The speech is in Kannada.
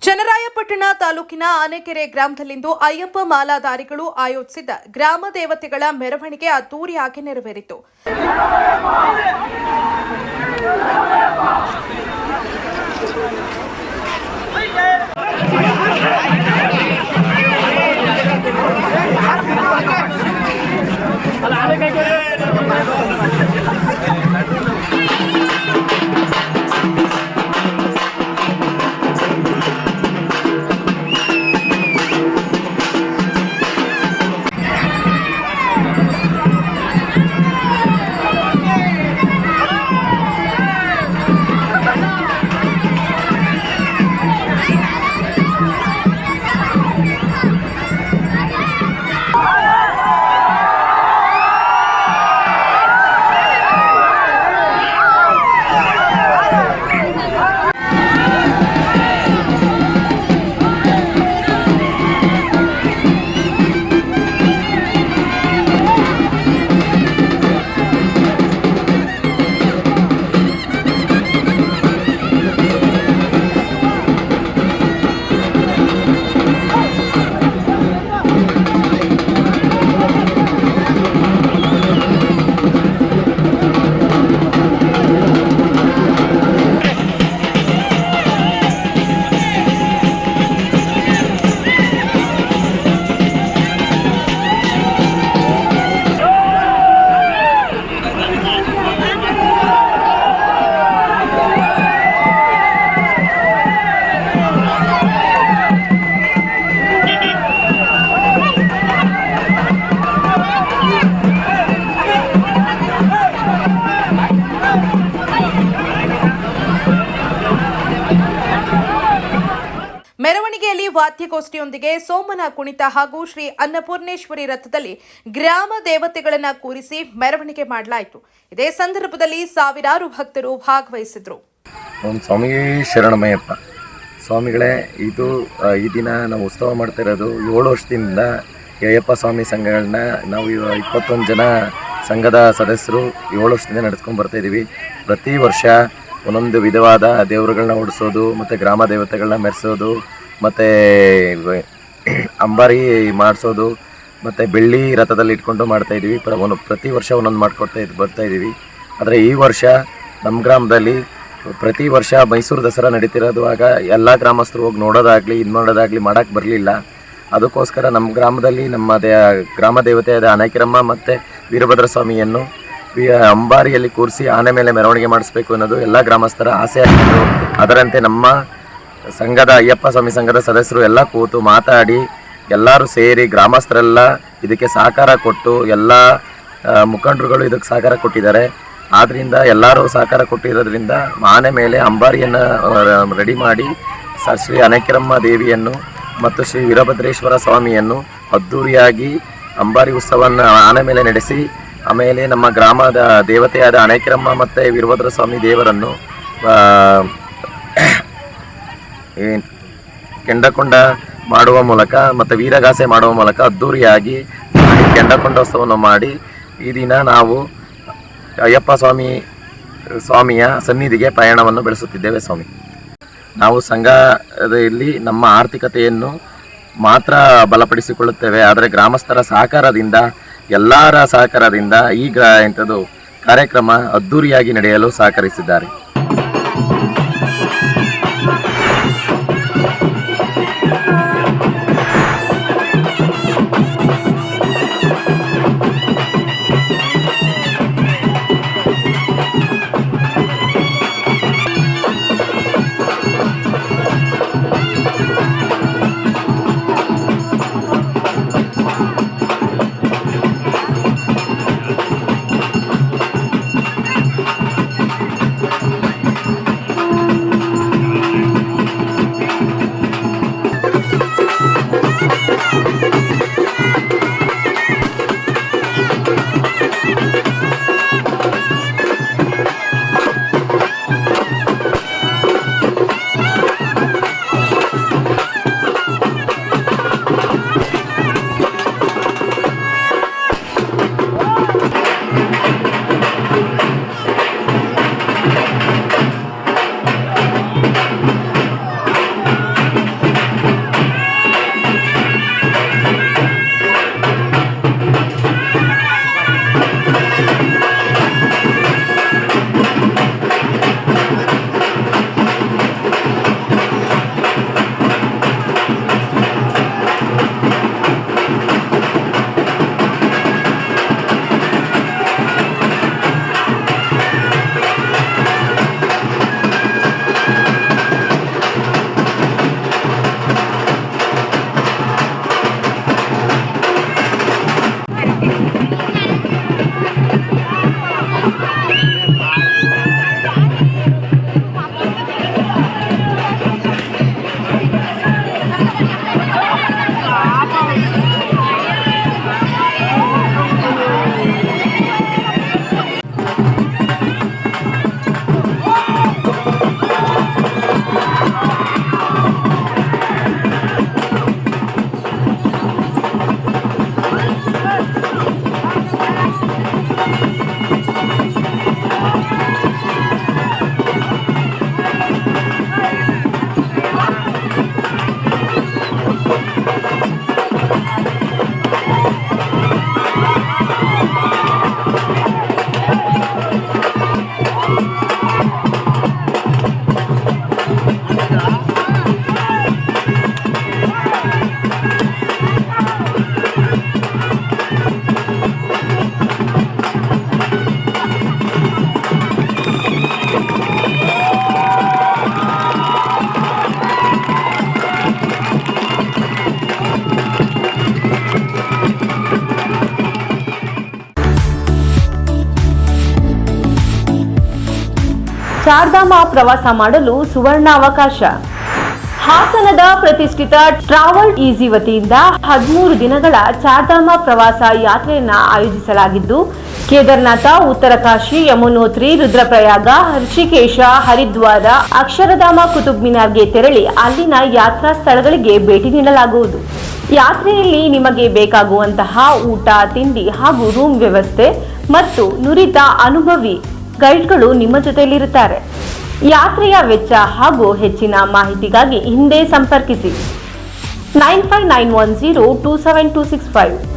ಚನ್ನರಾಯಪಟ್ಟಣ ತಾಲೂಕಿನ ಆನೆಕೆರೆ ಗ್ರಾಮದಲ್ಲಿಂದು ಅಯ್ಯಪ್ಪ ಮಾಲಾಧಾರಿಗಳು ಆಯೋಜಿಸಿದ್ದ ಗ್ರಾಮ ದೇವತೆಗಳ ಮೆರವಣಿಗೆ ಅದ್ದೂರಿಯಾಗಿ ನೆರವೇರಿತು. ಮೆರವಣಿಗೆಯಲ್ಲಿ ವಾದ್ಯಗೋಷ್ಠಿಯೊಂದಿಗೆ ಸೋಮನ ಕುಣಿತ ಹಾಗೂ ಶ್ರೀ ಅನ್ನಪೂರ್ಣೇಶ್ವರಿ ರಥದಲ್ಲಿ ಗ್ರಾಮ ದೇವತೆಗಳನ್ನು ಕೂರಿಸಿ ಮೆರವಣಿಗೆ ಮಾಡಲಾಯಿತು. ಇದೇ ಸಂದರ್ಭದಲ್ಲಿ ಸಾವಿರಾರು ಭಕ್ತರು ಭಾಗವಹಿಸಿದರು. ಸ್ವಾಮಿ ಶರಣಮಯ್ಯಪ್ಪ ಸ್ವಾಮಿಗಳೇ, ಈ ದಿನ ನಾವು ಉತ್ಸವ ಮಾಡ್ತಾ ಇರೋದು 7 ವರ್ಷದಿಂದ ಅಯ್ಯಪ್ಪ ಸ್ವಾಮಿ ಸಂಘಗಳನ್ನ ನಾವು 21 ಜನ ಸಂಘದ ಸದಸ್ಯರು 7 ವರ್ಷದಿಂದ ನಡೆಸ್ಕೊಂಡು ಬರ್ತಾ ಇದ್ದೀವಿ. ಪ್ರತಿ ವರ್ಷ ಒಂದೊಂದು ವಿಧವಾದ ದೇವರುಗಳನ್ನ ಓಡಿಸೋದು ಮತ್ತು ಗ್ರಾಮ ದೇವತೆಗಳನ್ನ ಮೆರೆಸೋದು ಮತ್ತು ಅಂಬಾರಿ ಮಾಡಿಸೋದು ಮತ್ತು ಬೆಳ್ಳಿ ರಥದಲ್ಲಿ ಇಟ್ಕೊಂಡು ಮಾಡ್ತಾಯಿದ್ದೀವಿ. ಪ್ರತಿ ವರ್ಷ ಒಂದೊಂದು ಬರ್ತಾಯಿದ್ದೀವಿ. ಆದರೆ ಈ ವರ್ಷ ನಮ್ಮ ಗ್ರಾಮದಲ್ಲಿ ಪ್ರತಿ ವರ್ಷ ಮೈಸೂರು ದಸರಾ ನಡೀತಿರೋದುವಾಗ ಎಲ್ಲ ಗ್ರಾಮಸ್ಥರು ಹೋಗಿ ನೋಡೋದಾಗಲಿ ಇದು ಮಾಡೋದಾಗಲಿ ಮಾಡೋಕ್ಕೆ ಬರಲಿಲ್ಲ. ಅದಕ್ಕೋಸ್ಕರ ನಮ್ಮ ಗ್ರಾಮದಲ್ಲಿ ನಮ್ಮ ಗ್ರಾಮ ದೇವತೆಯಾದ ಆನೆಕೆರಮ್ಮ ಮತ್ತು ವೀರಭದ್ರ ಸ್ವಾಮಿಯನ್ನು ಅಂಬಾರಿಯಲ್ಲಿ ಕೂರಿಸಿ ಆನೆ ಮೇಲೆ ಮೆರವಣಿಗೆ ಮಾಡಿಸ್ಬೇಕು ಅನ್ನೋದು ಎಲ್ಲ ಗ್ರಾಮಸ್ಥರ ಆಸೆ ಆಗಿತ್ತು. ಅದರಂತೆ ನಮ್ಮ ಸಂಘದ ಅಯ್ಯಪ್ಪ ಸ್ವಾಮಿ ಸಂಘದ ಸದಸ್ಯರು ಎಲ್ಲ ಕೂತು ಮಾತಾಡಿ ಎಲ್ಲರೂ ಸೇರಿ ಗ್ರಾಮಸ್ಥರೆಲ್ಲ ಇದಕ್ಕೆ ಸಹಕಾರ ಕೊಟ್ಟು ಎಲ್ಲ ಮುಖಂಡರುಗಳು ಇದಕ್ಕೆ ಸಹಕಾರ ಕೊಟ್ಟಿದ್ದಾರೆ. ಆದ್ದರಿಂದ ಎಲ್ಲರೂ ಸಹಕಾರ ಕೊಟ್ಟಿರೋದ್ರಿಂದ ಆನೆ ಮೇಲೆ ಅಂಬಾರಿಯನ್ನು ರೆಡಿ ಮಾಡಿ ಶ್ರೀ ಆನೆಕೆರಮ್ಮ ದೇವಿಯನ್ನು ಮತ್ತು ಶ್ರೀ ವೀರಭದ್ರೇಶ್ವರ ಸ್ವಾಮಿಯನ್ನು ಅದ್ದೂರಿಯಾಗಿ ಅಂಬಾರಿ ಉತ್ಸವವನ್ನು ಆನೆ ಮೇಲೆ ನಡೆಸಿ ಆಮೇಲೆ ನಮ್ಮ ಗ್ರಾಮದ ದೇವತೆಯಾದ ಆನೆಕೆರಮ್ಮ ಮತ್ತು ವೀರಭದ್ರ ಸ್ವಾಮಿ ದೇವರನ್ನು ಕೆಂಡಕೊಂಡ ಮಾಡುವ ಮೂಲಕ ಮತ್ತು ವೀರಗಾಸೆ ಮಾಡುವ ಮೂಲಕ ಅದ್ದೂರಿಯಾಗಿ ಕೆಂಡಕೊಂಡೋತ್ಸವವನ್ನು ಮಾಡಿ ಈ ದಿನ ನಾವು ಅಯ್ಯಪ್ಪ ಸ್ವಾಮಿಯ ಸನ್ನಿಧಿಗೆ ಪಯಣವನ್ನು ಬೆಳೆಸುತ್ತಿದ್ದೇವೆ. ಸ್ವಾಮಿ, ನಾವು ಸಂಘದಲ್ಲಿ ನಮ್ಮ ಆರ್ಥಿಕತೆಯನ್ನು ಮಾತ್ರ ಬಲಪಡಿಸಿಕೊಳ್ಳುತ್ತೇವೆ. ಆದರೆ ಗ್ರಾಮಸ್ಥರ ಸಹಕಾರದಿಂದ ಎಲ್ಲರ ಸಹಕಾರದಿಂದ ಈಗ ಕಾರ್ಯಕ್ರಮ ಅದ್ದೂರಿಯಾಗಿ ನಡೆಯಲು ಸಹಕರಿಸಿದ್ದಾರೆ. ಚಾರ್ಧಾಮ ಪ್ರವಾಸ ಮಾಡಲು ಸುವರ್ಣ ಅವಕಾಶ. ಹಾಸನದ ಪ್ರತಿಷ್ಠಿತ ಟ್ರಾವೆಲ್ ಈಸಿ ವತಿಯಿಂದ 13 ದಿನಗಳ ಚಾರ್ಧಾಮ ಪ್ರವಾಸ ಯಾತ್ರೆಯನ್ನ ಆಯೋಜಿಸಲಾಗಿದ್ದು, ಕೇದಾರನಾಥ, ಉತ್ತರಕಾಶಿ, ಯಮುನೋತ್ರಿ, ರುದ್ರಪ್ರಯಾಗ, ಋಷಿಕೇಶ, ಹರಿದ್ವಾರ, ಅಕ್ಷರಧಾಮ, ಕುತುಬ್ ಮಿನಾರ್ಗೆ ತೆರಳಿ ಅಲ್ಲಿನ ಯಾತ್ರಾ ಸ್ಥಳಗಳಿಗೆ ಭೇಟಿ ನೀಡಲಾಗುವುದು. ಯಾತ್ರೆಯಲ್ಲಿ ನಿಮಗೆ ಬೇಕಾಗುವಂತಹ ಊಟ, ತಿಂಡಿ ಹಾಗೂ ರೂಮ್ ವ್ಯವಸ್ಥೆ ಮತ್ತು ನುರಿತ ಅನುಭವಿ ಗೈಡ್ಗಳು ನಿಮ್ಮ ಜೊತೆಯಲ್ಲಿರುತ್ತಾರೆ. ಯಾತ್ರೆಯ ವೆಚ್ಚ ಹಾಗೂ ಹೆಚ್ಚಿನ ಮಾಹಿತಿಗಾಗಿ ಹಿಂದೆ ಸಂಪರ್ಕಿಸಿ 9591027265.